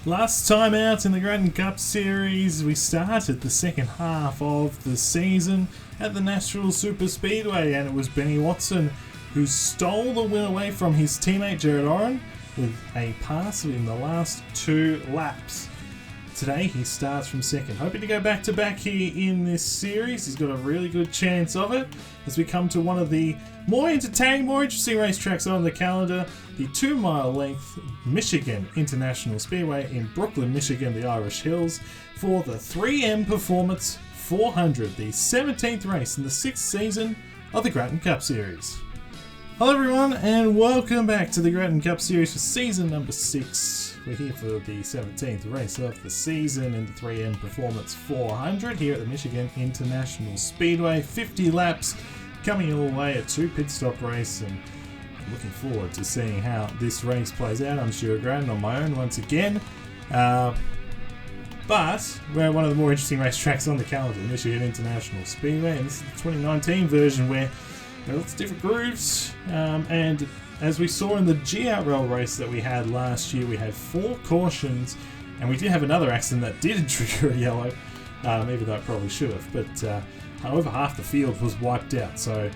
Last time out in the Gratton Cup Series, we started the second half of the season at the National Super Speedway, and it was Benny Watson who stole the win away from his teammate Jared Oren with a pass in the last 2 laps. Today he starts from second, hoping to go back-to-back here in this series. He's got a really good chance of it as we come to one of the more entertaining, more interesting racetracks on the calendar, the 2-mile length Michigan International Speedway in Brooklyn, Michigan, the Irish Hills, for the 3M Performance 400, the 17th race in the 6th season of the Gratton Cup Series. Hello everyone, and welcome back to the Gratton Cup Series for season number 6. We're here for the 17th race of the season in the 3M Performance 400 here at the Michigan International Speedway. 50 laps coming all the way, a 2 pit stop race, and I'm looking forward to seeing how this race plays out. I'm Stuart Gratton on my own once again. But we're at one of the more interesting racetracks on the calendar, the Michigan International Speedway, and this is the 2019 version where there are lots of different grooves, and as we saw in the GRL race that we had last year, we had 4 cautions, and we did have another accident that didn't trigger a yellow, even though it probably should have, but over half the field was wiped out. So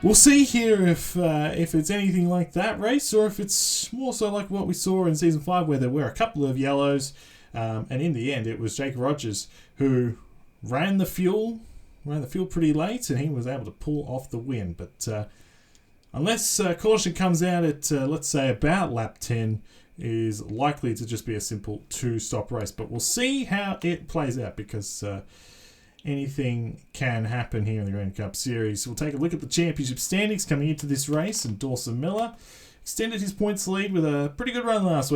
we'll see here if it's anything like that race, or if it's more so like what we saw in Season 5, where there were a couple of yellows, and in the end it was Jake Rogers who ran the fuel pretty late, and he was able to pull off the win. But unless caution comes out at, let's say, about lap 10, is likely to just be a simple 2-stop race. But we'll see how it plays out, because anything can happen here in the Gratton Cup Series. We'll take a look at the championship standings coming into this race, and Dawson Miller extended his points lead with a pretty good run last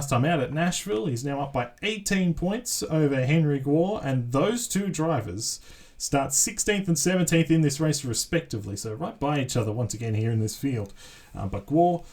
time out at Nashville. He's now up by 18 points over Henry Gore, and those 2 drivers start 16th and 17th in this race respectively, so right by each other once again here in this field. But Gore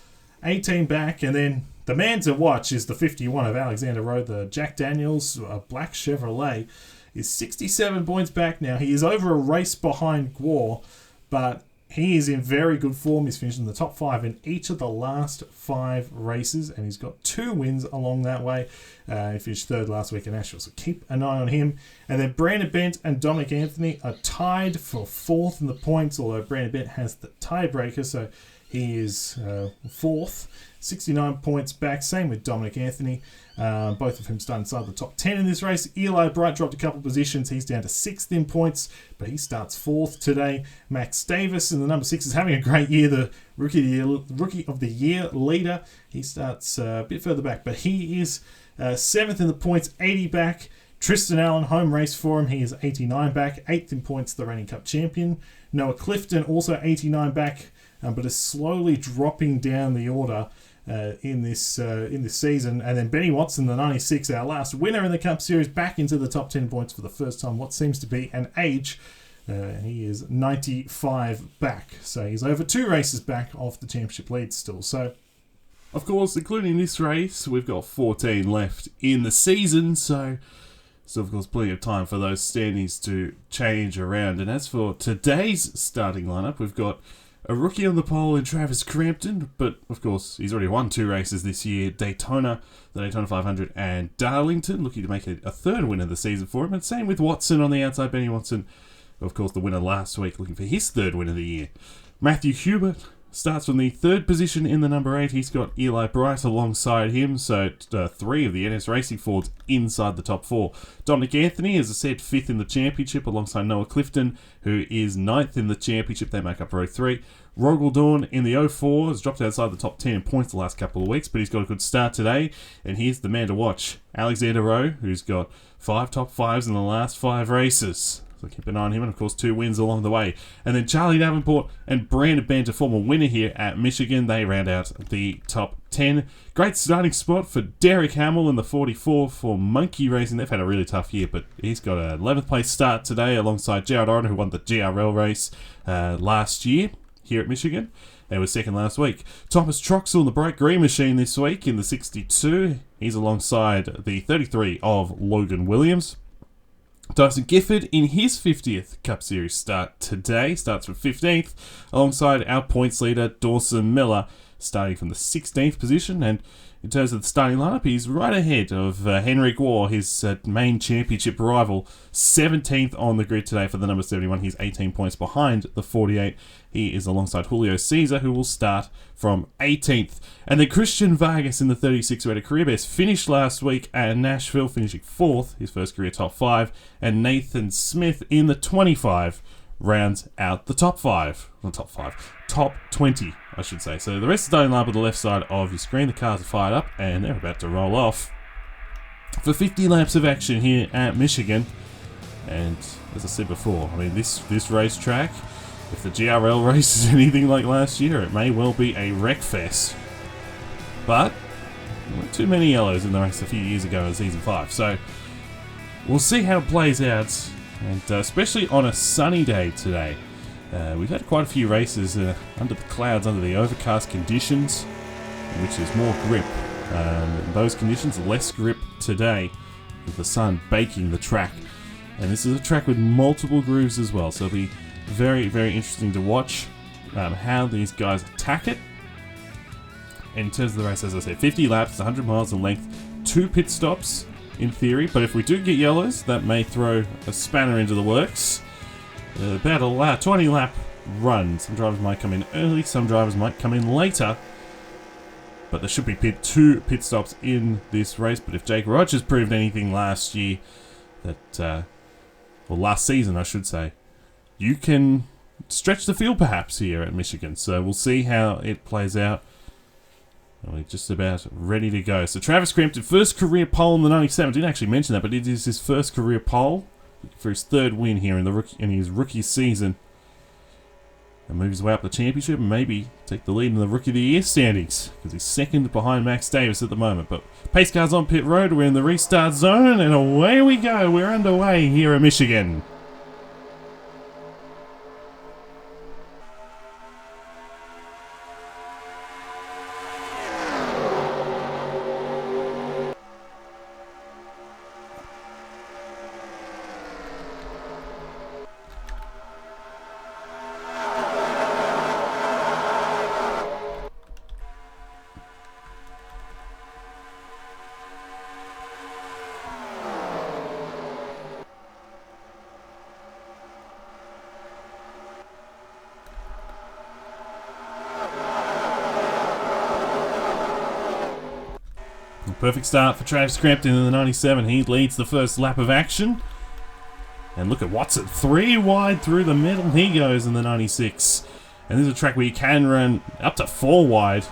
18 back, and then the man to watch is the 51 of Alexander Rowe, the Jack Daniels black Chevrolet, is 67 points back now. He is over a race behind Gore, but he is in very good form. He's finished in the top 5 in each of the last 5 races, and he's got 2 wins along that way. He finished 3rd last week in Nashville, so keep an eye on him. And then Brandon Bent and Dominic Anthony are tied for 4th in the points, although Brandon Bent has the tiebreaker, so he is 4th, 69 points back. Same with Dominic Anthony. Both of them start inside the top 10 in this race. Eli Bright dropped a couple positions. He's down to 6th in points, but he starts 4th today. Max Davis in the number 6 is having a great year. The rookie of the year leader. He starts a bit further back, but he is 7th in the points, 80 back. Tristan Allen, home race for him. He is 89 back, 8th in points, the reigning Cup champion. Noah Clifton also 89 back, but is slowly dropping down the order in this season. And then Benny Watson, the 96, our last winner in the Cup Series, back into the top 10 points for the first time, what seems to be an age. He is 95 back, so he's over 2 races back off the championship lead still. So, of course, including this race, we've got 14 left in the season, so of course plenty of time for those standings to change around. And as for today's starting lineup, we've got a rookie on the pole in Travis Crampton, but of course he's already won 2 races this year, Daytona, the Daytona 500, and Darlington, looking to make it a 3rd win of the season for him. And same with Watson on the outside, Benny Watson, of course the winner last week, looking for his 3rd win of the year. Matthew Hubert starts from the 3rd position in the number 8. He's got Eli Bright alongside him, so 3 of the NS Racing Fords inside the top 4. Dominic Anthony, as I said, 5th in the championship alongside Noah Clifton, who is 9th in the championship. They make up row 3. Rogel Dawn in the 04 has dropped outside the top 10 in points the last couple of weeks, but he's got a good start today. And here's the man to watch, Alexander Rowe, who's got 5 top 5s in the last 5 races. So keep an eye on him, and of course 2 wins along the way. And then Charlie Davenport and Brandon Bent, a former winner here at Michigan, they round out the top 10. Great starting spot for Derek Hamill in the 44 for Monkey Racing. They've had a really tough year, but he's got an 11th place start today alongside Jared Oren, who won the GRL race last year here at Michigan. They were 2nd last week. Thomas Troxell in the Bright Green Machine this week in the 62. He's alongside the 33 of Logan Williams. Dyson Gifford in his 50th Cup Series start today, starts from 15th, alongside our points leader Dawson Miller, starting from the 16th position. And in terms of the starting lineup, he's right ahead of Henrik Waugh, his main championship rival, 17th on the grid today for the number 71. He's 18 points behind the 48. He is alongside Julio Cesar, who will start from 18th. And then Christian Vargas in the 36, who had a career best finish last week at Nashville, finishing 4th, his first career top 5. And Nathan Smith in the 25 rounds out the top 5. Not top 5, top 20, I should say. So the rest of the starting lineup on the left side of your screen. The cars are fired up and they're about to roll off for 50 laps of action here at Michigan. And as I said before, I mean, this racetrack, if the GRL race is anything like last year, it may well be a wreck fest. But there weren't too many yellows in the race a few years ago in Season 5. So we'll see how it plays out. And especially on a sunny day today. We've had quite a few races under the clouds, under the overcast conditions, which is more grip. In those conditions, less grip today with the sun baking the track. And this is a track with multiple grooves as well, so it'll be very, very interesting to watch how these guys attack it. And in terms of the race, as I said, 50 laps, 100 miles in length, 2 pit stops in theory, but if we do get yellows, that may throw a spanner into the works. About a 20 lap run. Some drivers might come in early, some drivers might come in later, but there should be 2 pit stops in this race. But if Jake Rogers proved anything last year, that or last season I should say, you can stretch the field perhaps here at Michigan. So we'll see how it plays out. We're just about ready to go. So Travis Crampton, first career pole in the 97. I didn't actually mention that, but it is his first career pole for his 3rd win here in his rookie season. And moves his way up the championship and maybe take the lead in the Rookie of the Year standings, because he's 2nd behind Max Davis at the moment. But pace cars on pit road, we're in the restart zone, and away we go. We're underway here at Michigan. Perfect start for Travis Crampton in the 97. He leads the first lap of action. And look at Watson, 3 wide through the middle. He goes in the 96. And this is a track where you can run up to 4 wide.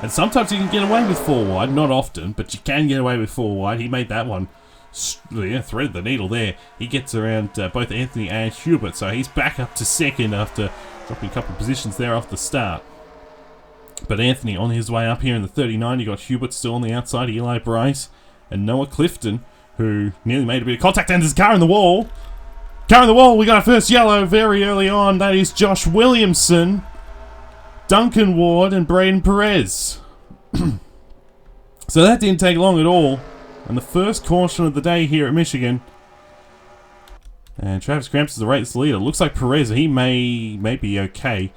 And sometimes you can get away with 4 wide. Not often, but you can get away with 4 wide. He made that one. Threaded the needle there. He gets around both Anthony and Hubert. So he's back up to 2nd after dropping a couple of positions there off the start. But Anthony on his way up here in the 39. You got Hubert still on the outside, Eli Bryce, and Noah Clifton, who nearly made a bit of contact, and there's a car in the wall. Car in the wall, we got our first yellow very early on. That is Josh Williamson, Duncan Ward, and Braden Perez. So that didn't take long at all. And the first caution of the day here at Michigan. And Travis Crampton's the race leader. Looks like Perez, he may be okay.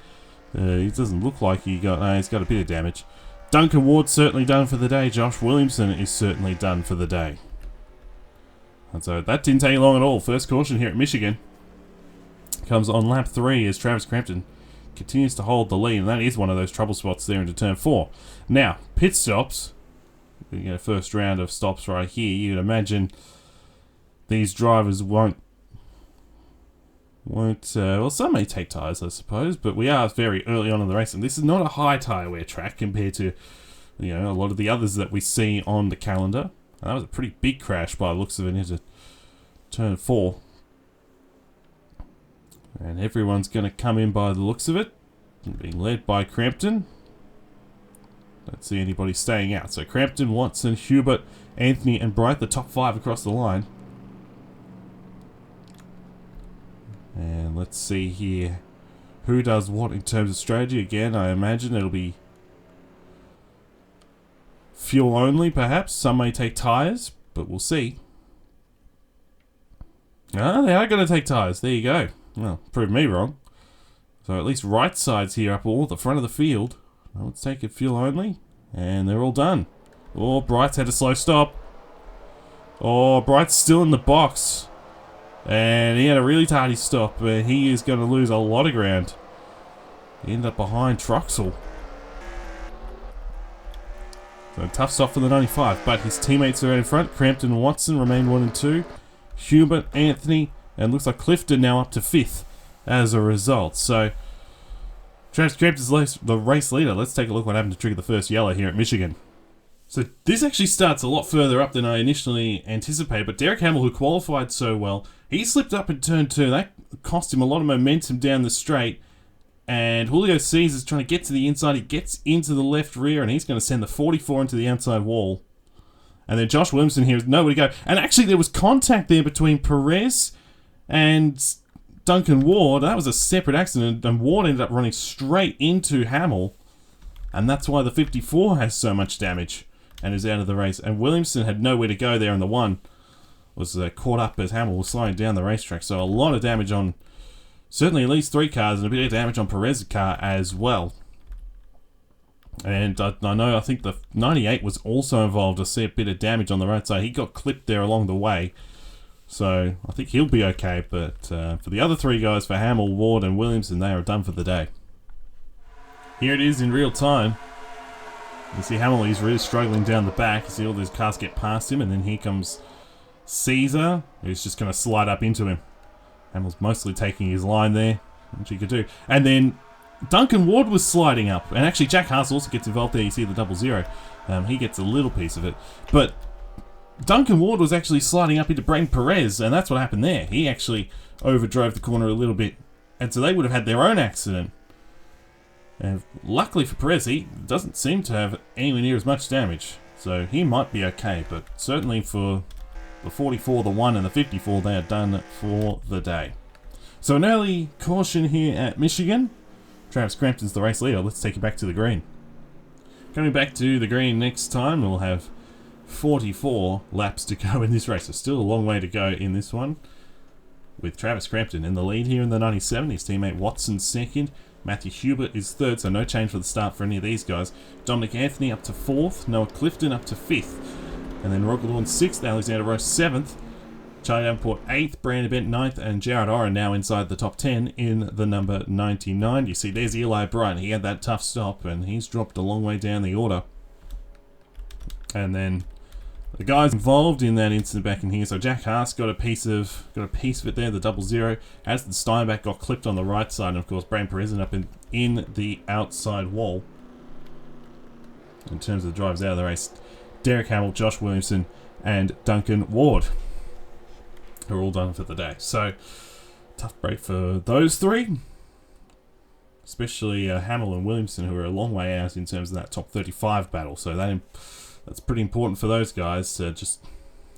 He doesn't look like he's got a bit of damage. Duncan Ward's certainly done for the day. Josh Williamson is certainly done for the day. And so that didn't take long at all. First caution here at Michigan comes on lap 3 as Travis Crampton continues to hold the lead. And that is one of those trouble spots there into turn 4. Now, pit stops. We get a first round of stops right here. You'd imagine these drivers won't well, some may take tyres, I suppose, but we are very early on in the race, and this is not a high tyre wear track compared to, a lot of the others that we see on the calendar. And that was a pretty big crash by the looks of it into turn 4. And everyone's going to come in by the looks of it, being led by Crampton. Don't see anybody staying out. So Crampton, Watson, Hubert, Anthony, and Bright, the top 5 across the line. And let's see here who does what in terms of strategy. Again, I imagine it'll be fuel only, perhaps. Some may take tyres, but we'll see. Ah, they are going to take tyres. There you go. Well, prove me wrong. So at least right sides here up all at the front of the field. Let's take it fuel only. And they're all done. Oh, Bright's had a slow stop. Oh, Bright's still in the box. And he had a really tardy stop. But he is going to lose a lot of ground. He ended up behind Truxell. So a tough stop for the 95. But his teammates are out in front. Crampton and Watson remain 1 and 2. Hubert, Anthony, and looks like Clifton now up to 5th as a result. So Travis Crampton's the race leader. Let's take a look what happened to trigger the first yellow here at Michigan. So this actually starts a lot further up than I initially anticipated, but Derek Hamill, who qualified so well, he slipped up in turn 2. That cost him a lot of momentum down the straight, and Julio Cesar's trying to get to the inside. He gets into the left rear, and he's going to send the 44 into the outside wall. And then Josh Williamson here has nowhere to go. And actually there was contact there between Perez and Duncan Ward. That was a separate accident, and Ward ended up running straight into Hamill. And that's why the 54 has so much damage and is out of the race. And Williamson had nowhere to go there, and the 1 was caught up as Hamill was sliding down the racetrack. So a lot of damage on certainly at least 3 cars, and a bit of damage on Perez's car as well. And I think the 98 was also involved. I see a bit of damage on the right side. He got clipped there along the way. So I think he'll be okay. But for the other 3 guys, for Hamill, Ward and Williamson, they are done for the day. Here it is in real time. You see Hamill, he's really struggling down the back. You see all those cars get past him. And then here comes Caesar, who's just going to slide up into him. Hamill's mostly taking his line there, which he could do. And then Duncan Ward was sliding up, and actually Jack Haas also gets involved there. You see the 00. He gets a little piece of it, but Duncan Ward was actually sliding up into Brayton Perez, and that's what happened there. He actually overdrove the corner a little bit, and so they would have had their own accident. And luckily for Perez, he doesn't seem to have anywhere near as much damage, so he might be okay. But certainly for the 44, the 1, and the 54, they are done for the day. So an early caution here at Michigan. Travis Crampton's the race leader. Let's take it back to the green. Coming back to the green next time, we'll have 44 laps to go in this race. So still a long way to go in this one. With Travis Crampton in the lead here in the 97. His teammate Watson 2nd. Matthew Hubert is 3rd, so no change for the start for any of these guys. Dominic Anthony up to 4th. Noah Clifton up to 5th. And then Roger Lawrence 6th. Alexander Rowe 7th. Charlie Davenport 8th, Brandon Bent 9th, and Jared Oren now inside the top 10 in the number 99. You see, there's Eli Bright. He had that tough stop, and he's dropped a long way down the order. And then the guys involved in that incident back in here. So Jack Haas got a piece of it there, the 00. Aston Steinbach got clipped on the right side, and of course, Brayton Perez ended up in the outside wall. In terms of the drivers out of the race, Derek Hamill, Josh Williamson, and Duncan Ward are all done for the day. So, tough break for those 3. Especially Hamill and Williamson, who are a long way out in terms of that top 35 battle. So that's pretty important for those guys to just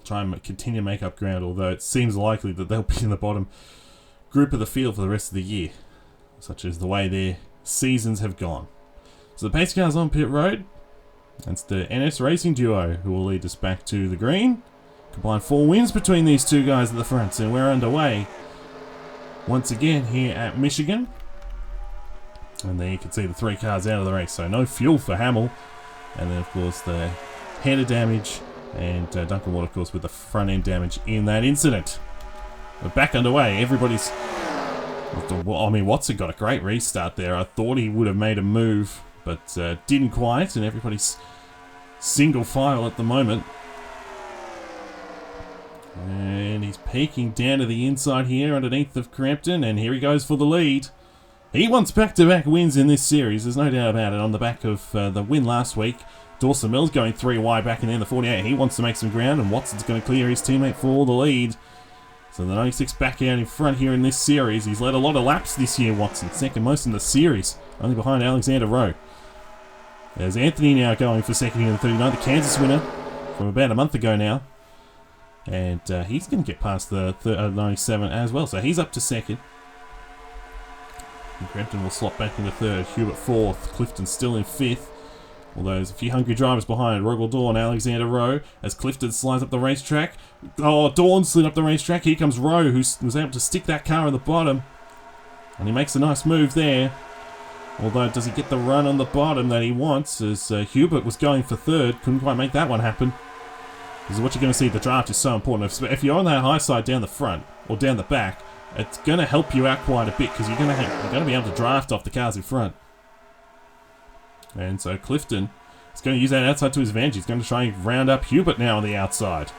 try and continue to make up ground, although it seems likely that they'll be in the bottom group of the field for the rest of the year, such as the way their seasons have gone. So the pace car's on pit road. That's the NS Racing duo who will lead us back to the green. Combined 4 wins between these 2 guys at the front, so we're underway once again here at Michigan. And there you can see the 3 cars out of the race, so no fuel for Hamill. And then of course the header damage, and Duncan Ward of course with the front end damage in that incident. We're back underway. Everybody's... I mean, Watson got a great restart there. I thought he would have made a move, but didn't quite, and everybody's single file at the moment. And he's peeking down to the inside here underneath of Crampton, and here he goes for the lead. He wants back-to-back wins in this series, there's no doubt about it. On the back of the win last week, Dawson Mills going 3 wide back in there in the 48. He wants to make some ground, and Watson's going to clear his teammate for the lead. So the 96 back out in front here in this series. He's led a lot of laps this year, Watson. 2nd most in the series, only behind Alexander Rowe. There's Anthony now going for 2nd here in the 39, the Kansas winner from about a month ago now. And he's going to get past the 97 as well, so he's up to 2nd. And Crampton will slot back into 3rd, Hubert 4th, Clifton still in 5th. Although there's a few hungry drivers behind. Rogel Dawn, Alexander Rowe, as Clifton slides up the racetrack. Oh, Dawn slid up the racetrack. Here comes Rowe, who was able to stick that car on the bottom. And he makes a nice move there. Although, does he get the run on the bottom that he wants? As Hubert was going for third. Couldn't quite make that one happen. This is what you're going to see. The draft is so important. If you're on that high side down the front, or down the back, it's going to help you out quite a bit, because you're going to be able to draft off the cars in front. And so Clifton is going to use that outside to his advantage. He's going to try and round up Hubert now on the outside.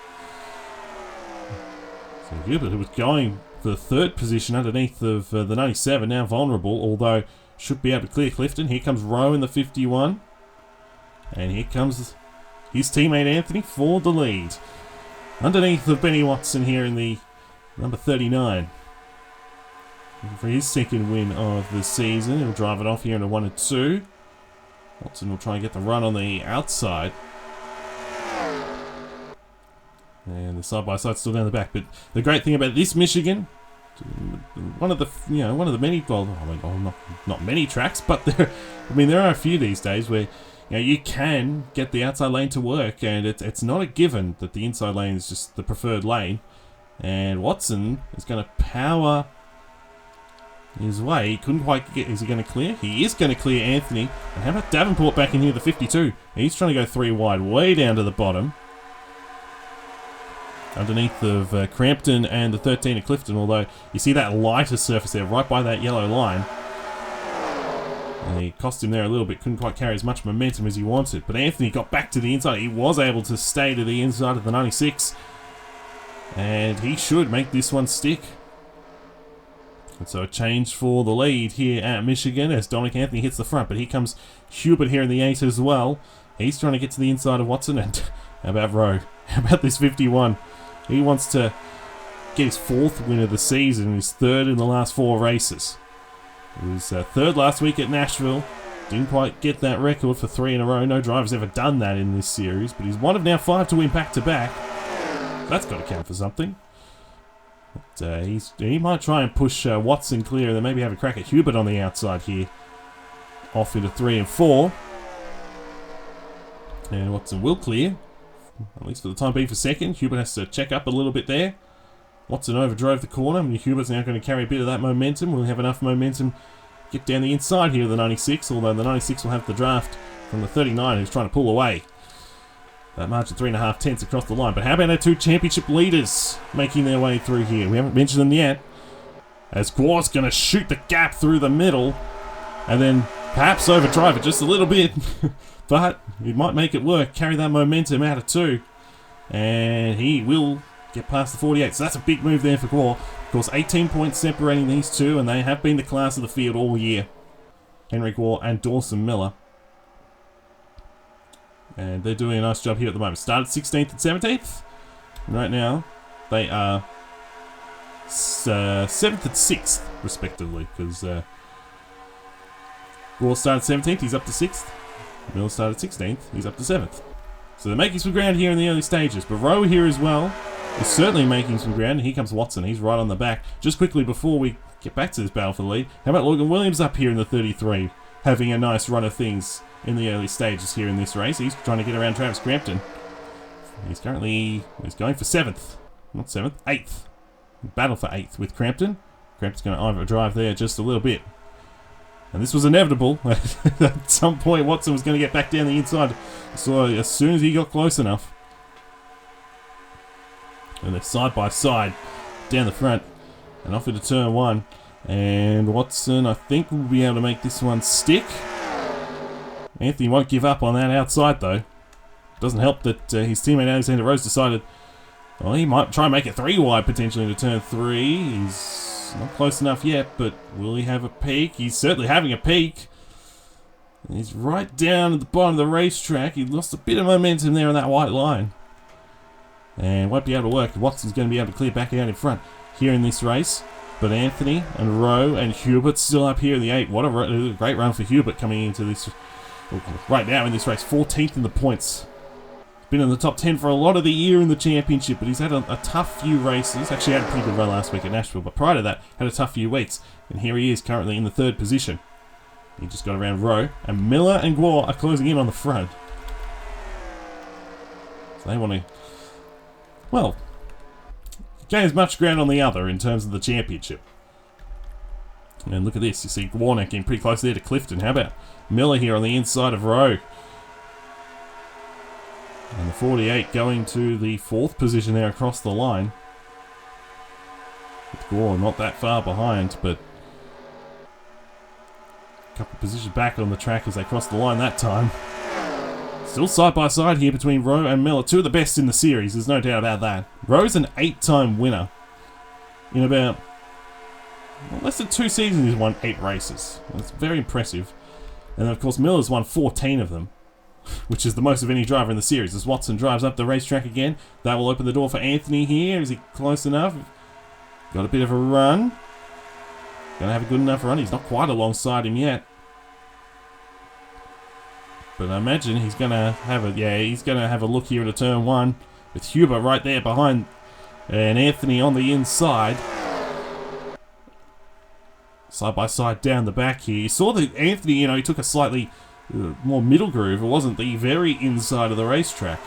So Hubert, who was going for the third position underneath of the 97, now vulnerable, although should be able to clear Clifton. Here comes Rowe in the 51. And here comes his teammate Anthony for the lead. Underneath of Benny Watson here in the number 39. For his second win of the season. He'll drive it off here in a 1 and 2. Watson will try and get the run on the outside. And the side-by-side still down the back. But the great thing about this Michigan, one of the many, not many tracks, but there are a few these days where you can get the outside lane to work, and it's not a given that the inside lane is just the preferred lane. And Watson is going to power his way. He couldn't quite get. Is he going to clear? He is going to clear Anthony. And how about Davenport back in here, the 52? He's trying to go 3 wide, way down to the bottom. Underneath of Crampton and the 13 of Clifton, although you see that lighter surface there, right by that yellow line. And he cost him there a little bit, couldn't quite carry as much momentum as he wanted. But Anthony got back to the inside. He was able to stay to the inside of the 96. And he should make this one stick. And so a change for the lead here at Michigan as Dominic Anthony hits the front. But here comes Hubert here in the 8 as well. He's trying to get to the inside of Watson. And how about Rowe? How about this 51? He wants to get his 4th win of the season. His 3rd in the last 4 races. He was 3rd last week at Nashville. Didn't quite get that record for 3 in a row. No driver's ever done that in this series. But he's one of now 5 to win back-to-back. That's got to count for something. But, he might try and push Watson clear and then maybe have a crack at Hubert on the outside here. Off into 3 and 4. And Watson will clear. At least for the time being for second. Hubert has to check up a little bit there. Watson overdrove the corner. And Hubert's now going to carry a bit of that momentum. We'll have enough momentum to get down the inside here of the 96. Although the 96 will have the draft from the 39 who's trying to pull away. That margin 3.5 tenths across the line. But how about our 2 championship leaders making their way through here? We haven't mentioned them yet. As Gore's going to shoot the gap through the middle. And then perhaps overdrive it just a little bit. But he might make it work. Carry that momentum out of 2. And he will get past the 48. So that's a big move there for Gore. Of course, 18 points separating these two. And they have been the class of the field all year. Henry Gore and Dawson Miller. And they're doing a nice job here at the moment. Started 16th and 17th. And right now, they are 7th and 6th, respectively. Because Gore started 17th, he's up to 6th. Miller started 16th, he's up to 7th. So they're making some ground here in the early stages. But Rowe here as well is certainly making some ground. And here comes Watson, he's right on the back. Just quickly before we get back to this battle for the lead, how about Logan Williams up here in the 33? Having a nice run of things in the early stages here in this race. He's trying to get around Travis Crampton. He's going for 7th. Not 7th, 8th. Battle for 8th with Crampton. Crampton's going to overdrive there just a little bit. And this was inevitable. At some point, Watson was going to get back down the inside. So as soon as he got close enough. And they're side by side down the front. And off into turn 1. And Watson, I think, will be able to make this one stick. Anthony won't give up on that outside, though. Doesn't help that his teammate Alexander Rose decided, well, he might try and make it 3 wide potentially into turn 3. He's not close enough yet, but will he have a peak? He's certainly having a peak. He's right down at the bottom of the racetrack. He lost a bit of momentum there on that white line. And won't be able to work. Watson's going to be able to clear back out in front here in this race. But Anthony and Rowe and Hubert still up here in the 8. What a great run for Hubert coming into this right now in this race. 14th in the points. Been in the top 10 for a lot of the year in the championship, but he's had a tough few races. Actually had a pretty good run last week at Nashville, but prior to that, had a tough few weeks. And here he is currently in the 3rd position. He just got around Rowe. And Miller and Gore are closing in on the front. So they want to, well, gain as much ground on the other in terms of the championship. And look at this. You see Warner getting pretty close there to Clifton. How about Miller here on the inside of Rowe? And the 48 going to the 4th position there across the line. With Gore not that far behind, but a couple of positions back on the track as they cross the line that time. Still side by side here between Rowe and Miller. Two of the best in the series, there's no doubt about that. Rowe's an 8-time winner. In about less than 2 seasons, he's won 8 races. That's very impressive. And then, of course, Miller's won 14 of them, which is the most of any driver in the series. As Watson drives up the racetrack again, that will open the door for Anthony here. Is he close enough? Got a bit of a run. Gonna have a good enough run. He's not quite alongside him yet. But I imagine he's gonna have he's gonna have a look here at turn 1 with Huber right there behind and Anthony on the inside. Side by side down the back here. You saw that Anthony, he took a slightly more middle groove. It wasn't the very inside of the racetrack.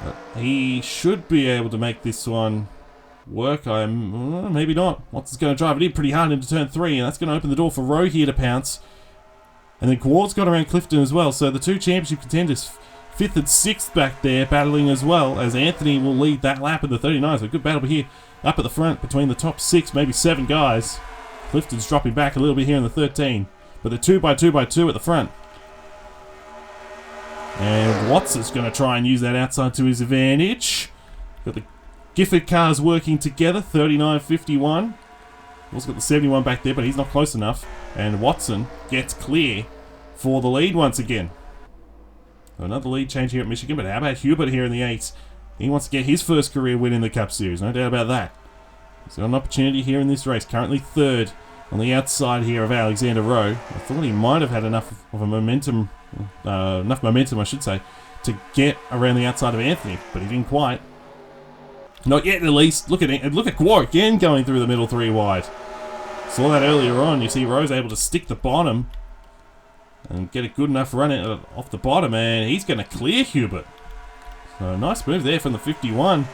But he should be able to make this one work. Maybe not. Watson's going to drive it in pretty hard into turn 3, and that's going to open the door for Rowe here to pounce. And then Gord's got around Clifton as well, so the 2 championship contenders, 5th and 6th back there, battling as well, as Anthony will lead that lap in the 39. So a good battle here up at the front between the top 6, maybe 7 guys. Clifton's dropping back a little bit here in the 13, but they're 2 by 2 by 2 at the front. And Watson's going to try and use that outside to his advantage. Got the Gifford cars working together, 39.51. Also got the 71 back there, but he's not close enough. And Watson gets clear for the lead once again. So another lead change here at Michigan, but how about Hubert here in the 8s? He wants to get his first career win in the Cup Series, no doubt about that. He's got an opportunity here in this race, currently 3rd on the outside here of Alexander Rowe. I thought he might have had enough of a momentum, I should say, to get around the outside of Anthony, but he didn't quite. Not yet, at least. Look at it. Look at Gwar again going through the middle 3 wide. Saw that earlier on. You see Rowe's able to stick the bottom and get a good enough run off the bottom, and he's going to clear Hubert. So nice move there from the 51.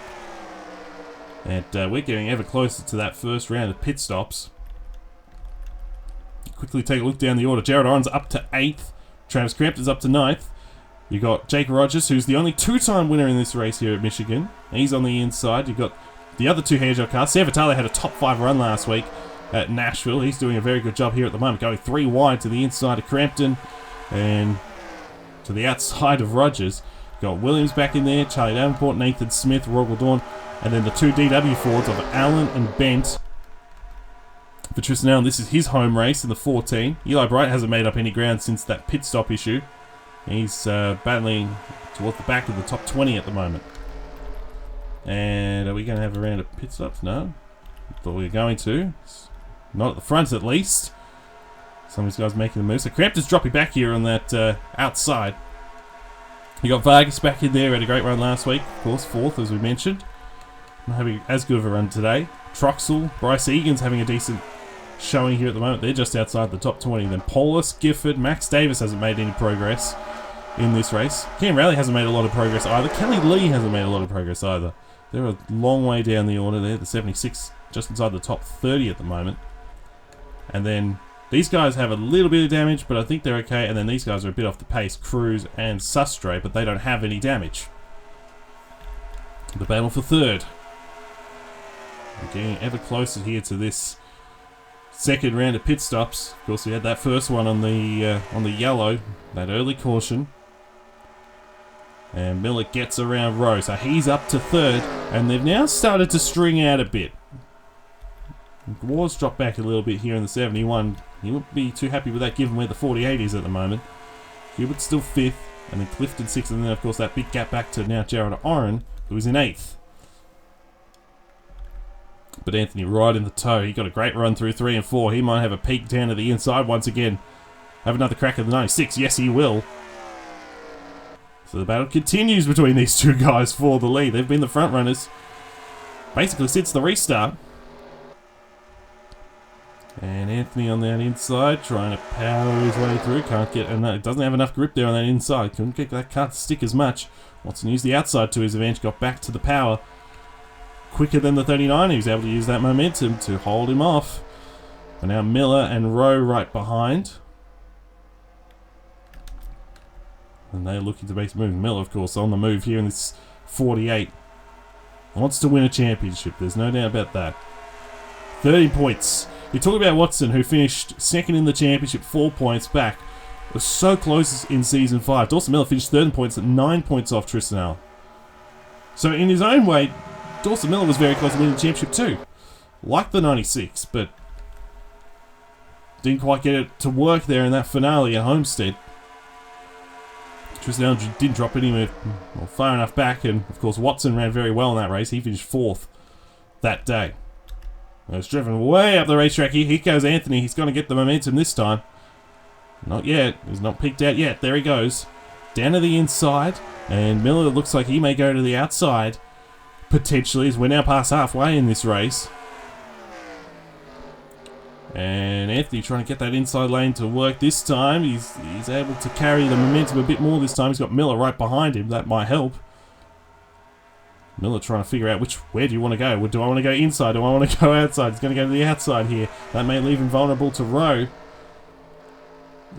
And we're getting ever closer to that first round of pit stops. Quickly take a look down the order. Jared Oren's up to 8th. Travis Crampton's up to 9th. You got Jake Rogers, who's the only 2-time winner in this race here at Michigan. He's on the inside. You got the other 2 Hairgel cars. Sam Vitale had a top 5 run last week at Nashville. He's doing a very good job here at the moment, going 3 wide to the inside of Crampton and to the outside of Rogers. You got Williams back in there, Charlie Davenport, Nathan Smith, Rogel Dawn, and then the 2 DW Fords of Allen and Bent. For Tristan Allen, this is his home race in the 14. Eli Bright hasn't made up any ground since that pit stop issue. He's battling towards the back of the top 20 at the moment. And are we going to have a round of pit stops? No. Thought we were going to. Not at the front, at least. Some of these guys making the move. So Crampton's dropping back here on that outside. You got Vargas back in there. Had a great run last week. Of course, 4th, as we mentioned. Not having as good of a run today. Troxel, Bryce Egan's having a decent showing here at the moment. They're just outside the top 20. Then Paulus, Gifford, Max Davis hasn't made any progress in this race. Cam Rowley hasn't made a lot of progress either. Kelly Lee hasn't made a lot of progress either. They're a long way down the order there. The 76 just inside the top 30 at the moment. And then these guys have a little bit of damage, but I think they're okay. And then these guys are a bit off the pace. Cruz and Sustre, but they don't have any damage. The battle for 3rd. We're getting ever closer here to this second round of pit stops. Of course, we had that first one on the yellow, that early caution. And Miller gets around Rowe, so he's up to 3rd, and they've now started to string out a bit. Ward's dropped back a little bit here in the 71. He wouldn't be too happy with that given where the 48 is at the moment. Hubert's still 5th, and then Clifton 6th, and then of course that big gap back to now Jared Oren, who is in 8th. But Anthony right in the toe. He got a great run through 3 and 4. He might have a peek down to the inside once again. Have another crack at the 96. Yes, he will. So the battle continues between these 2 guys for the lead. They've been the front runners basically since the restart. And Anthony on that inside, trying to power his way through. Can't get enough. Doesn't have enough grip there on that inside. Couldn't get that car to stick as much. Watson used the outside to his advantage. Got back to the power quicker than the 39. He was able to use that momentum to hold him off. And now Miller and Rowe right behind. And they're looking to make some moves. Miller, of course, on the move here in this 48. Wants to win a championship. There's no doubt about that. 30 points. You talk about Watson, who finished second in the championship, 4 points back. Was so close in Season 5. Dawson Miller finished third in points at 9 points off Tristan Allen. So in his own way, Dawson Miller was very close to winning the championship too. Like the 96, but didn't quite get it to work there in that finale at Homestead. Tristan Allen didn't drop anywhere far enough back, and of course Watson ran very well in that race. He finished fourth that day. It was driven way up the racetrack here. Here goes Anthony. He's going to get the momentum this time. Not yet. He's not peaked out yet. There he goes. Down to the inside. And Miller looks like he may go to the outside. Potentially, as we're now past halfway in this race. And Anthony trying to get that inside lane to work this time. He's able to carry the momentum a bit more this time. He's got Miller right behind him. That might help. Miller trying to figure out where do you want to go? Do I want to go inside? Do I want to go outside? He's going to go to the outside here. That may leave him vulnerable to Rowe.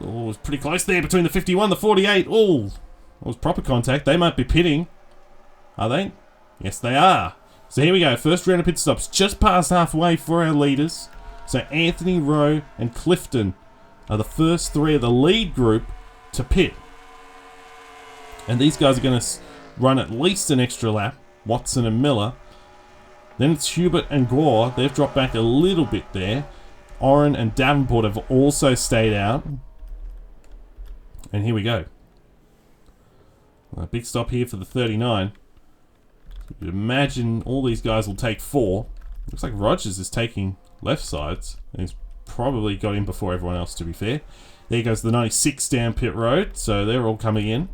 Oh, it was pretty close there between the 51 and the 48. Oh, it was proper contact. They might be pitting. Are they? Yes, they are. So here we go. First round of pit stops. Just past halfway for our leaders. So Anthony, Rowe, and Clifton are the first three of the lead group to pit. And these guys are going to run at least an extra lap. Watson and Miller. Then it's Hubert and Gore. They've dropped back a little bit there. Oren and Davenport have also stayed out. And here we go. A big stop here for the 39. You'd imagine all these guys will take 4. Looks like Rogers is taking left sides. He's probably got in before everyone else, to be fair. There goes the 96 down pit road. So they're all coming in.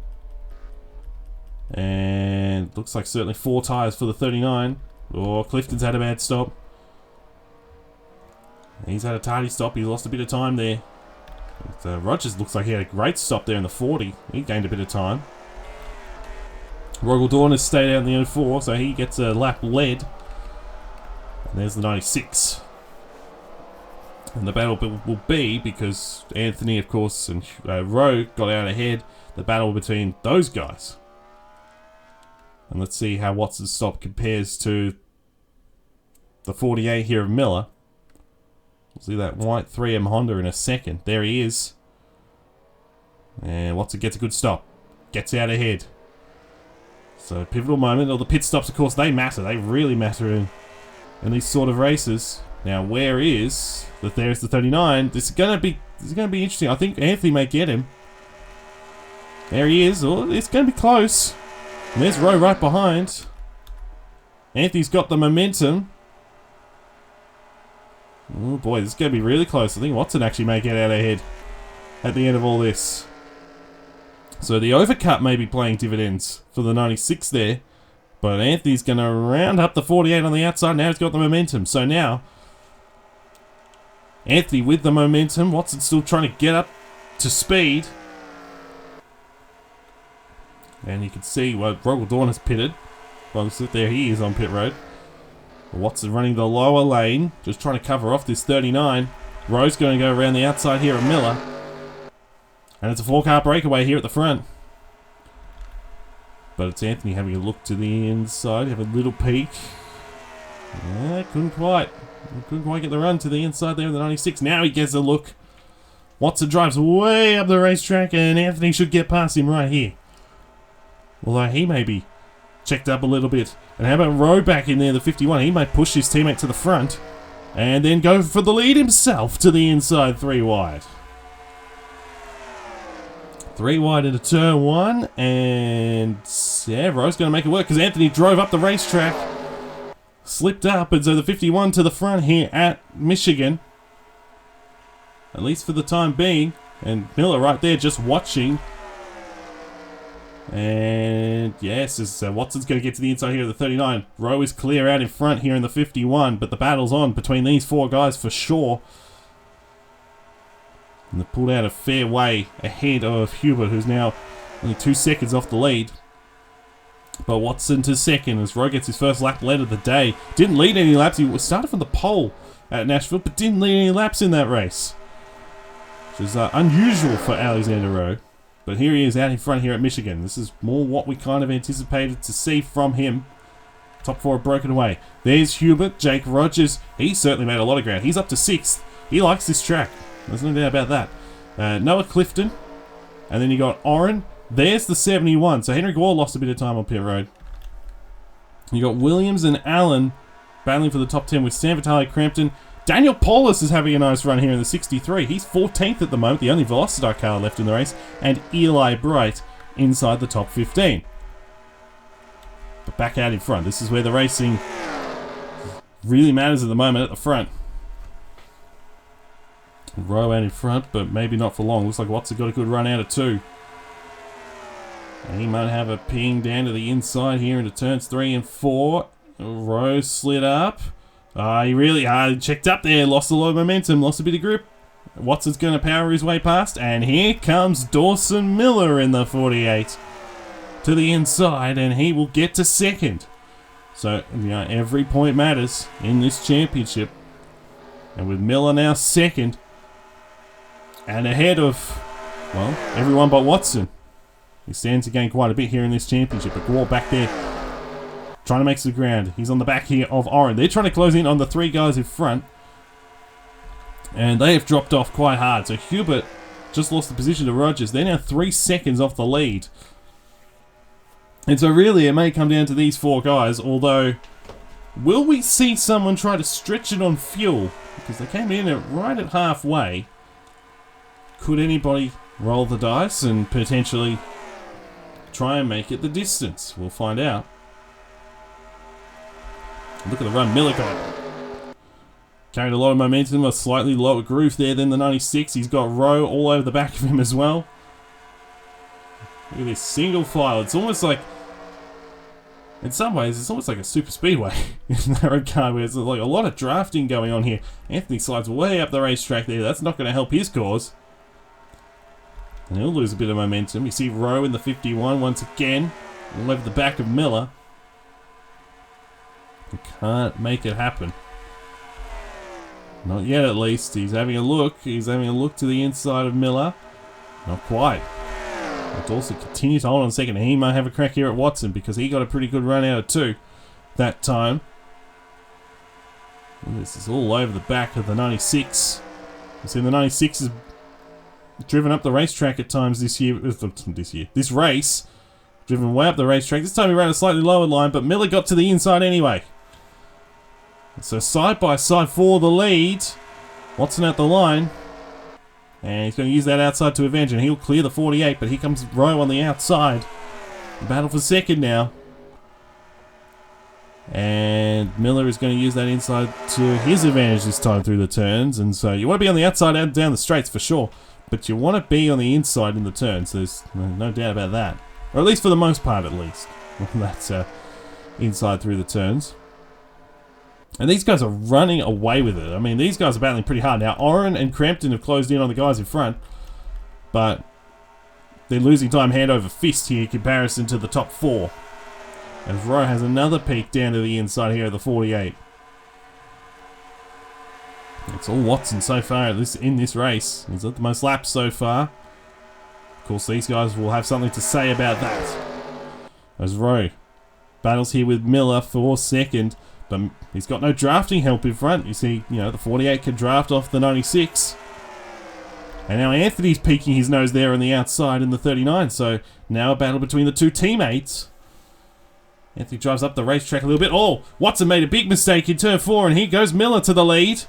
And looks like certainly 4 tyres for the 39. Oh, Clifton's had a bad stop. He's had a tardy stop. He lost a bit of time there. But, Rogers looks like he had a great stop there in the 40. He gained a bit of time. Rogel Dawn has stayed out in the 04, so he gets a lap led. And there's the 96. And the battle will be, because Anthony, of course, and Rowe got out ahead, the battle between those guys. And let's see how Watson's stop compares to the 48 here of Miller. We'll see that white 3M Honda in a second. There he is. And Watson gets a good stop. Gets out ahead. So pivotal moment. All the pit stops, of course, they matter. They really matter in these sort of races. Now, where is there's the 39? This is gonna be interesting. I think Anthony may get him. There he is. Oh, it's gonna be close. And there's Rowe right behind. Anthony's got the momentum. Oh boy, this is going to be really close. I think Watson actually may get out ahead at the end of all this. So the overcut may be playing dividends for the 96 there. But Anthony's going to round up the 48 on the outside. Now he's got the momentum. So now, Anthony with the momentum. Watson's still trying to get up to speed. And you can see, well, Rogel Dawn has pitted. Well, there he is on pit road. Watson running the lower lane, just trying to cover off this 39. Rowe's going to go around the outside here at Miller. And it's a 4-car breakaway here at the front. But it's Anthony having a look to the inside, have a little peek. Yeah, couldn't quite get the run to the inside there in the 96. Now he gets a look. Watson drives way up the racetrack, and Anthony should get past him right here. Although he may be checked up a little bit. And how about Rowe back in there, the 51? He may push his teammate to the front and then go for the lead himself to the inside 3 wide. 3 wide into turn 1, and yeah, Rowe's going to make it work because Anthony drove up the racetrack, slipped up, and so the 51 to the front here at Michigan, at least for the time being. And Miller right there just watching. And yes, Watson's going to get to the inside here of the 39. Rowe is clear out in front here in the 51, but the battle's on between these 4 guys for sure. And they pulled out a fair way ahead of Hubert, who's now only 2 seconds off the lead. But Watson to second as Rowe gets his first lap led of the day. Didn't lead any laps. He started from the pole at Nashville, but didn't lead any laps in that race, which is unusual for Alexander Rowe. But here he is out in front here at Michigan. This is more what we kind of anticipated to see from him. Top 4 have broken away. There's Hubert, Jake Rogers. He certainly made a lot of ground. He's up to 6th. He likes this track. There's no doubt about that. Noah Clifton. And then you got Oren. There's the 71. So Henry Gore lost a bit of time on pit road. You got Williams and Allen battling for the top 10 with Sam Vitale, Crampton. Daniel Paulus is having a nice run here in the 63. He's 14th at the moment, the only Velocitar car left in the race. And Eli Bright inside the top 15. But back out in front. This is where the racing really matters at the moment, at the front. Rowe out in front, but maybe not for long. Looks like Watson got a good run out of 2. And he might have a ping down to the inside here into turns 3 and 4. Rowe slid up. He really checked up there. Lost a lot of momentum. Lost a bit of grip. Watson's going to power his way past. And here comes Dawson Miller in the 48 to the inside. And he will get to second. So, every point matters in this championship. And with Miller now second. And ahead of, well, everyone but Watson. He stands to gain quite a bit here in this championship. But Gore back there, trying to make some ground. He's on the back here of Oren. They're trying to close in on the 3 guys in front. And they have dropped off quite hard. So Hubert just lost the position to Rogers. They're now 3 seconds off the lead. And so really it may come down to these 4 guys. Although, will we see someone try to stretch it on fuel? Because they came in right at halfway. Could anybody roll the dice and potentially try and make it the distance? We'll find out. Look at the run Miller got. Carried a lot of momentum, a slightly lower groove there than the 96. He's got Rowe all over the back of him as well. Look at this single file. It's almost like, in some ways, it's almost like a super speedway in that regard, where there's like a lot of drafting going on here. Anthony slides way up the racetrack there. That's not going to help his cause. And he'll lose a bit of momentum. You see Rowe in the 51 once again, all over the back of Miller. He can't make it happen. Not yet, at least. He's having a look. He's having a look to the inside of Miller. Not quite. But Dawson continues to hold on a second. He might have a crack here at Watson because he got a pretty good run out of 2 that time. And this is all over the back of the 96. You see the 96 is driven up the racetrack at times this race. Driven way up the racetrack. This time he ran a slightly lower line, but Miller got to the inside anyway. So side by side for the lead. Watson at the line. And he's going to use that outside to avenge, and he'll clear the 48, but here comes Rowe on the outside. Battle for second now. And Miller is going to use that inside to his advantage this time through the turns. And so you want to be on the outside and down the straights for sure. But you want to be on the inside in the turns. There's no doubt about that. Or at least for the most part, at least. That's inside through the turns. And these guys are running away with it. I mean, these guys are battling pretty hard. Now, Oren and Crampton have closed in on the guys in front. But they're losing time hand over fist here in comparison to the top 4. As Rowe has another peek down to the inside here of the 48. It's all Watson so far in this race. He's got the most laps so far. Of course, these guys will have something to say about that. As Rowe battles here with Miller for second. But he's got no drafting help in front. You see, the 48 can draft off the 96. And now Anthony's peeking his nose there on the outside in the 39. So now a battle between the 2 teammates. Anthony drives up the racetrack a little bit. Oh, Watson made a big mistake in turn 4. And here goes Miller to the lead.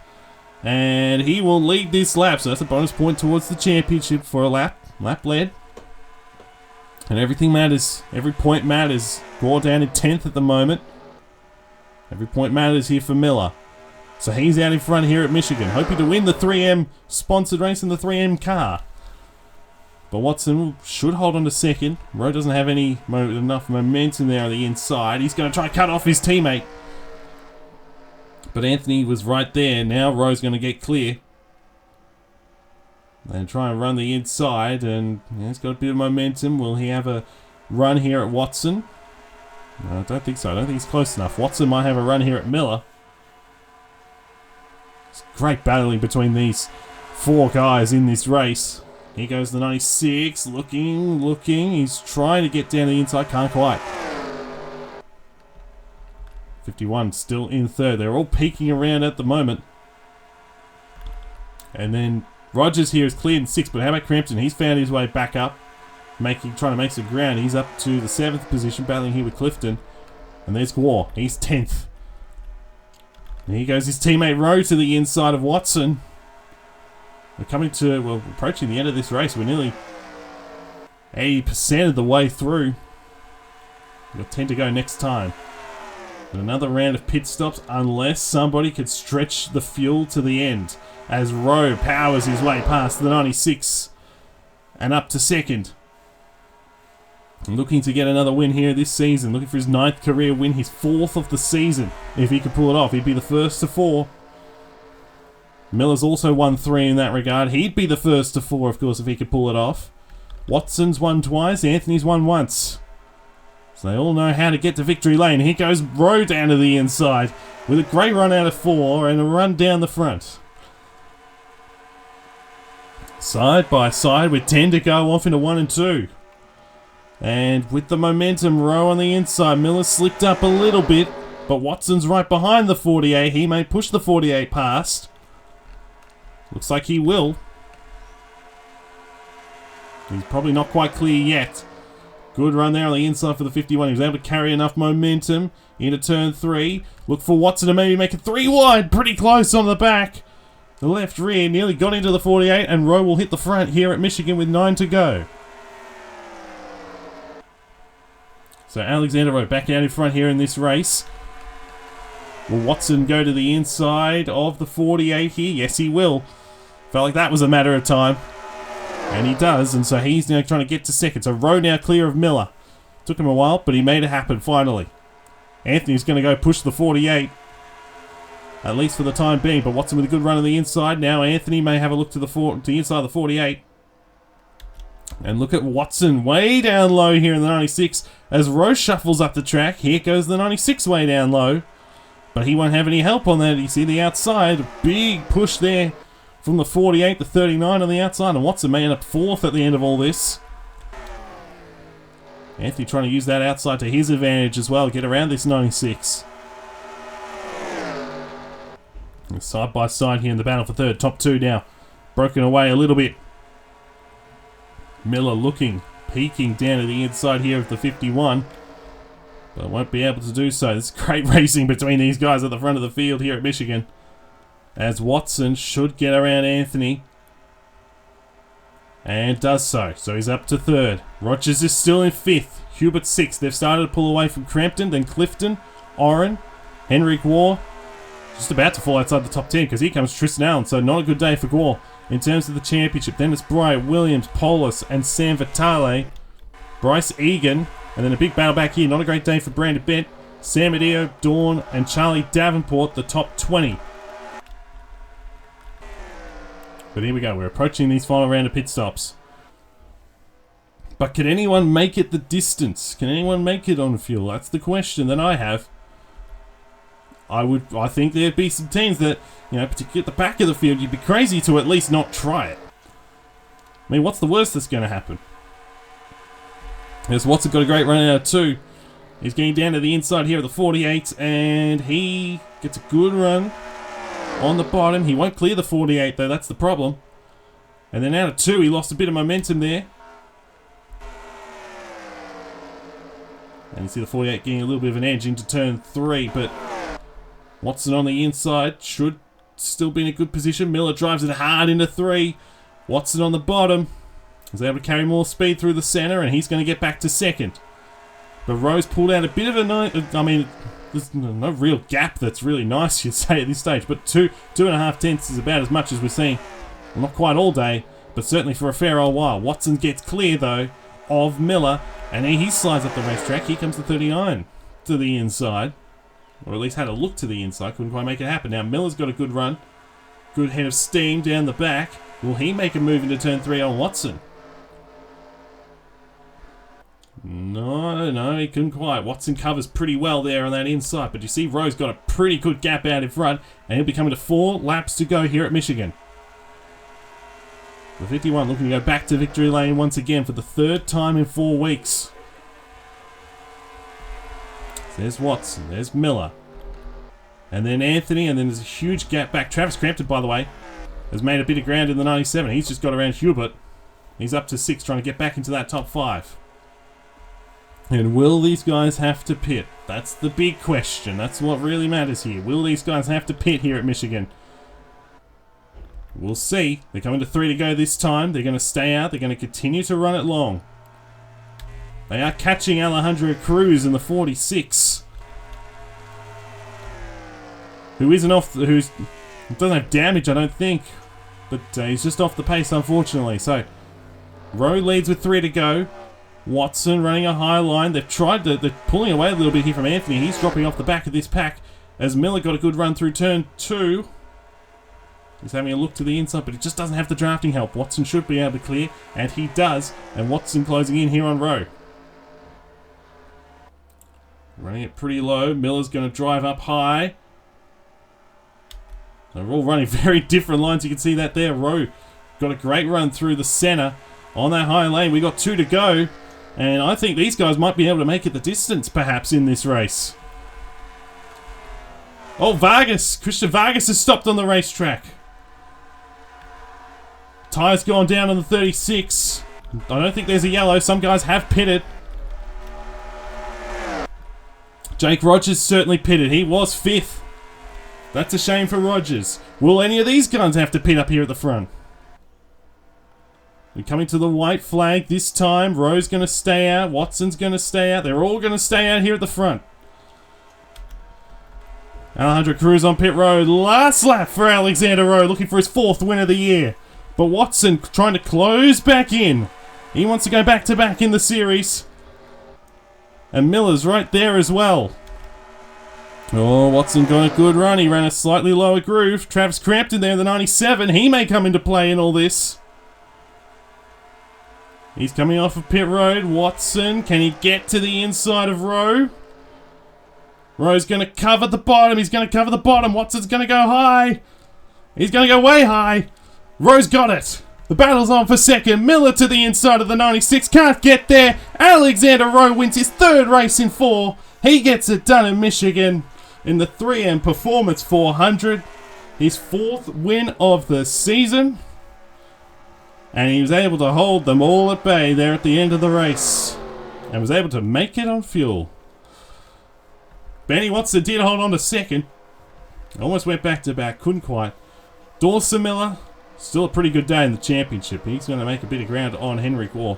And he will lead this lap. So that's a bonus point towards the championship for a lap led. And everything matters. Every point matters. Gore down in 10th at the moment. Every point matters here for Miller. So he's out in front here at Michigan, hoping to win the 3M sponsored race in the 3M car. But Watson should hold on to second. Rowe doesn't have enough momentum there on the inside. He's going to try and cut off his teammate. But Anthony was right there. Now Rowe's going to get clear. And try and run the inside, and he's got a bit of momentum. Will he have a run here at Watson? No, I don't think so. I don't think he's close enough. Watson might have a run here at Miller. It's great battling between these four guys in this race. Here goes the 96, looking. He's trying to get down the inside, can't quite. 51 still in third. They're all peeking around at the moment. And then Rogers here is cleared in sixth, but how about Crampton? He's found his way back up, trying to make some ground. He's up to the 7th position, battling here with Clifton. And there's Gwar. He's 10th. And here goes his teammate Rowe to the inside of Watson. We're approaching the end of this race. We're nearly 80% of the way through. We've got 10 to go next time. And another round of pit stops, unless somebody could stretch the fuel to the end, as Rowe powers his way past the 96 and up to second. Looking to get another win here this season, looking for his 9th career win, his 4th of the season. If he could pull it off, he'd be the first to 4. Miller's also won 3 in that regard. He'd be the first to 4, of course, if he could pull it off. Watson's won twice, Anthony's won once. So they all know how to get to victory lane. Here goes Rowe down to the inside with a great run out of 4 and a run down the front. Side by side with 10 to go off into 1 and 2. And with the momentum, Rowe on the inside. Miller slipped up a little bit, but Watson's right behind the 48. He may push the 48 past. Looks like he will. He's probably not quite clear yet. Good run there on the inside for the 51. He was able to carry enough momentum into turn 3. Look for Watson to maybe make it 3 wide. Pretty close on the back. The left rear nearly got into the 48, and Rowe will hit the front here at Michigan with 9 to go. So Alexander Rowe back out in front here in this race. Will Watson go to the inside of the 48 here? Yes, he will. Felt like that was a matter of time. And he does, and so he's now trying to get to second. So Rowe now clear of Miller. Took him a while, but he made it happen finally. Anthony's going to go push the 48. At least for the time being, but Watson with a good run on the inside. Now Anthony may have a look to the inside of the 48. And look at Watson way down low here in the 96 as Rowe shuffles up the track. Here goes the 96 way down low. But he won't have any help on that. You see the outside. A big push there from the 48 to 39 on the outside. And Watson may end up 4th at the end of all this. Anthony trying to use that outside to his advantage as well. Get around this 96. And side by side here in the battle for third. Top 2 now. Broken away a little bit. Miller looking, peeking down to the inside here of the 51. But won't be able to do so. There's great racing between these guys at the front of the field here at Michigan. As Watson should get around Anthony. And does so. So he's up to 3rd. Rogers is still in 5th. Hubert 6th. They've started to pull away from Crampton, then Clifton, Oren, Henry Gwar. Just about to fall outside the top 10 because here comes Tristan Allen. So not a good day for Gwar. In terms of the championship, then it's Bryant Williams, Polis, and Sam Vitale. Bryce Egan, and then a big battle back here. Not a great day for Brandon Bent, Sam Adio, Dawn, and Charlie Davenport, the top 20. But here we go. We're approaching these final round of pit stops. But can anyone make it the distance? Can anyone make it on fuel? That's the question that I have. I think there'd be some teams that, particularly at the back of the field, you'd be crazy to at least not try it. I mean, what's the worst that's going to happen? There's Watson got a great run out of 2. He's getting down to the inside here of the 48, and he gets a good run on the bottom. He won't clear the 48, though. That's the problem. And then out of 2, he lost a bit of momentum there. And you see the 48 getting a little bit of an edge into turn 3, but Watson on the inside should still be in a good position. Miller drives it hard into 3. Watson on the bottom is able to carry more speed through the center, and he's going to get back to 2nd. But Rowe's pulled out a bit of a there's no real gap that's really nice, you'd say, at this stage. But 2.5 tenths is about as much as we're seeing. Well, not quite all day, but certainly for a fair old while. Watson gets clear, though, of Miller, and he slides up the racetrack. Here comes the 39 to the inside. Or at least had a look to the inside. Couldn't quite make it happen. Now Miller's got a good run. Good head of steam down the back. Will he make a move into turn 3 on Watson? No, he couldn't quite. Watson covers pretty well there on that inside, but you see Rowe's got a pretty good gap out in front, and he'll be coming to 4 laps to go here at Michigan. The 51 looking to go back to victory lane once again for the 3rd time in 4 weeks. There's Watson, there's Miller, and then Anthony, and then there's a huge gap back. Travis Crampton, by the way, has made a bit of ground in the 97. He's just got around Hubert. He's up to 6, trying to get back into that top 5. And will these guys have to pit? That's the big question. That's what really matters here. Will these guys have to pit here at Michigan? We'll see. They're coming to 3 to go this time. They're going to stay out. They're going to continue to run it long. They are catching Alejandro Cruz in the 46. Who isn't off, who's doesn't have damage, I don't think. But he's just off the pace, unfortunately. So, Rowe leads with 3 to go. Watson running a high line. They're pulling away a little bit here from Anthony. He's dropping off the back of this pack as Miller got a good run through turn 2. He's having a look to the inside, but he just doesn't have the drafting help. Watson should be able to clear, and he does. And Watson closing in here on Rowe. Running it pretty low. Miller's going to drive up high. They're all running very different lines. You can see that there. Rowe got a great run through the center on that high lane. We got 2 to go. And I think these guys might be able to make it the distance, perhaps, in this race. Oh, Vargas. Christian Vargas has stopped on the racetrack. Tyre's gone down on the 36. I don't think there's a yellow. Some guys have pitted. Jake Rogers certainly pitted. He was 5th. That's a shame for Rogers. Will any of these guys have to pit up here at the front? We're coming to the white flag this time. Rowe's going to stay out. Watson's going to stay out. They're all going to stay out here at the front. Alejandro Cruz on pit road. Last lap for Alexander Rowe, looking for his 4th win of the year. But Watson trying to close back in. He wants to go back-to-back in the series. And Miller's right there as well. Oh, Watson got a good run. He ran a slightly lower groove. Travis Crampton there in the 97. He may come into play in all this. He's coming off of pit road. Watson, can he get to the inside of Rowe? Rowe's going to cover the bottom. He's going to cover the bottom. Watson's going to go high. He's going to go way high. Rowe's got it. The battle's on for 2nd. Miller to the inside of the 96. Can't get there. Alexander Rowe wins his 3rd race in 4. He gets it done in Michigan in the 3M Performance 400. His 4th win of the season. And he was able to hold them all at bay there at the end of the race. And was able to make it on fuel. Benny Watson did hold on to 2nd. Almost went back-to-back. Couldn't quite. Dawson Miller, still a pretty good day in the championship. He's going to make a bit of ground on Henrik Waugh.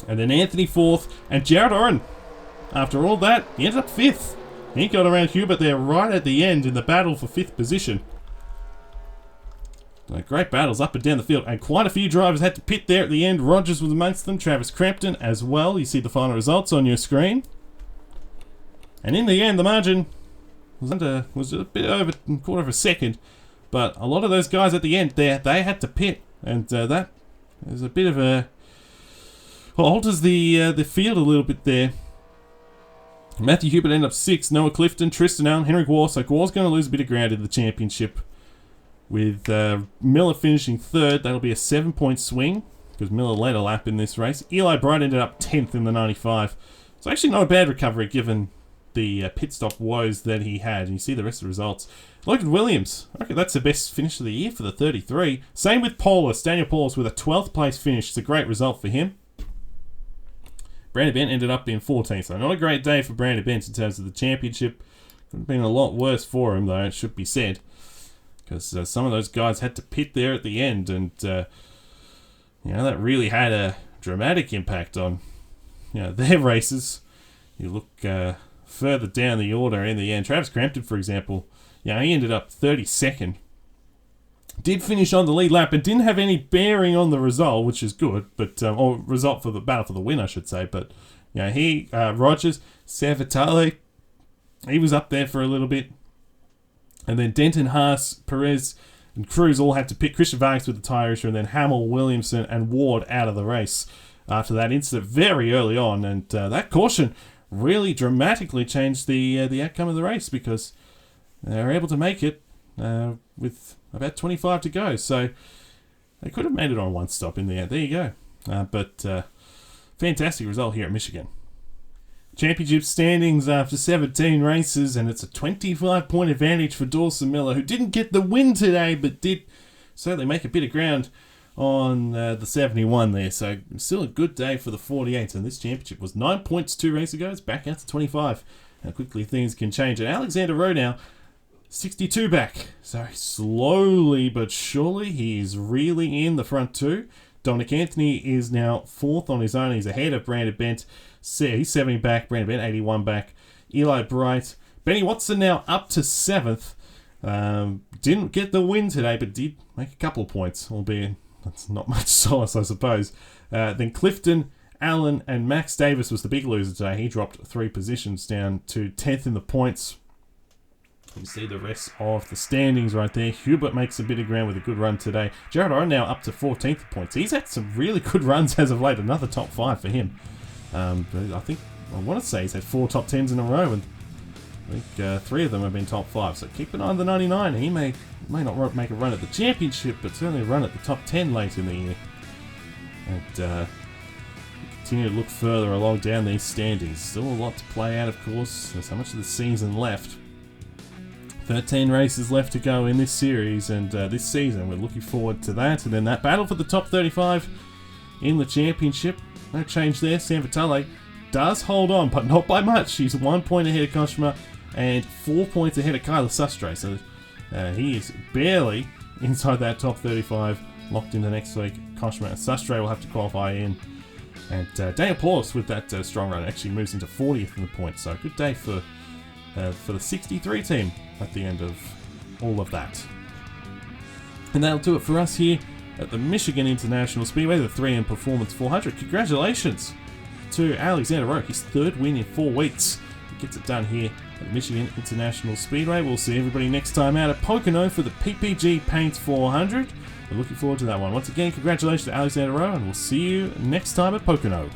And then Anthony 4th. And Jared Oren, after all that, he ended up 5th. He got around Hubert there right at the end in the battle for 5th position. Great battles up and down the field, and quite a few drivers had to pit there at the end. Rogers was amongst them, Travis Crampton as well. You see the final results on your screen. And in the end, the margin was a bit over a quarter of a second, but a lot of those guys at the end there, they had to pit, and that is a bit of a alters the field a little bit there. Matthew Hubert ended up 6th, Noah Clifton, Tristan Allen, Henrik Waugh. So Waugh's going to lose a bit of ground in the championship. With Miller finishing 3rd, that'll be a 7-point swing because Miller led a lap in this race. Eli Bright ended up 10th in the 95. So actually not a bad recovery given the pit stop woes that he had. And you see the rest of the results. Logan Williams, I reckon that's the best finish of the year for the 33. Same with Paulus, Daniel Paulus with a 12th place finish. It's a great result for him. Brandon Bent ended up being 14th, so not a great day for Brandon Bent in terms of the championship. Could have been a lot worse for him though, it should be said. Because some of those guys had to pit there at the end, and that really had a dramatic impact on their races. You look further down the order in the end. Travis Crampton, for example, he ended up 32nd. Did finish on the lead lap and didn't have any bearing on the result, which is good, but or result for the battle for the win, I should say. But Rogers, Savitale, he was up there for a little bit. And then Denton Haas, Perez, and Cruz all had to pick Christian Vargas with the tyre issue, and then Hamill, Williamson, and Ward out of the race after that incident very early on. And that caution really dramatically changed the outcome of the race, because they were able to make it with about 25 to go. So they could have made it on one stop in the end. There you go. But fantastic result here at Michigan. Championship standings after 17 races, and it's a 25-point advantage for Dawson Miller, who didn't get the win today, but did certainly make a bit of ground on the 71 there. So still a good day for the 48, and this championship was 9 points 2 races ago. It's back out to 25. How quickly things can change. And Alexander Rowe now 62 back. So slowly but surely he's really in the front two. Dominic Anthony is now 4th on his own. He's ahead of Brandon Bent. He's 70 back. Brandon Bent 81 back. Eli Bright. Benny Watson now up to 7th. Didn't get the win today, but did make a couple of points, albeit that's not much solace, I suppose. Then Clifton, Allen, and Max Davis was the big loser today. He dropped 3 positions down to 10th in the points. You see the rest of the standings right there. Hubert makes a bit of ground with a good run today. Jared Orr now up to 14th points. He's had some really good runs as of late. Another top 5 for him. But I want to say he's had 4 top 10s in a row, and I think 3 of them have been top 5. So keep an eye on the 99. He may not make a run at the championship, but certainly a run at the top 10 late in the year. And continue to look further along down these standings. Still a lot to play out, of course. There's so much of the season left. 13 races left to go in this series, and this season we're looking forward to that. And then that battle for the top 35 in the championship. No change there. Sam Vitale does hold on, but not by much. He's 1 point ahead of Koshima and 4 points ahead of Kyler Sustre. So he is barely inside that top 35, locked into next week. Koshima and Sustre will have to qualify in. And Daniel Paulus with that strong run actually moves into 40th in the points. So good day for the 63 team at the end of all of that. And that'll do it for us here at the Michigan International Speedway, the 3M Performance 400. Congratulations to Alexander Rowe, his 3rd win in 4 weeks. He gets it done here at the Michigan International Speedway. We'll see everybody next time out at Pocono for the PPG Paints 400. We're looking forward to that one. Once again, congratulations to Alexander Rowe, and we'll see you next time at Pocono.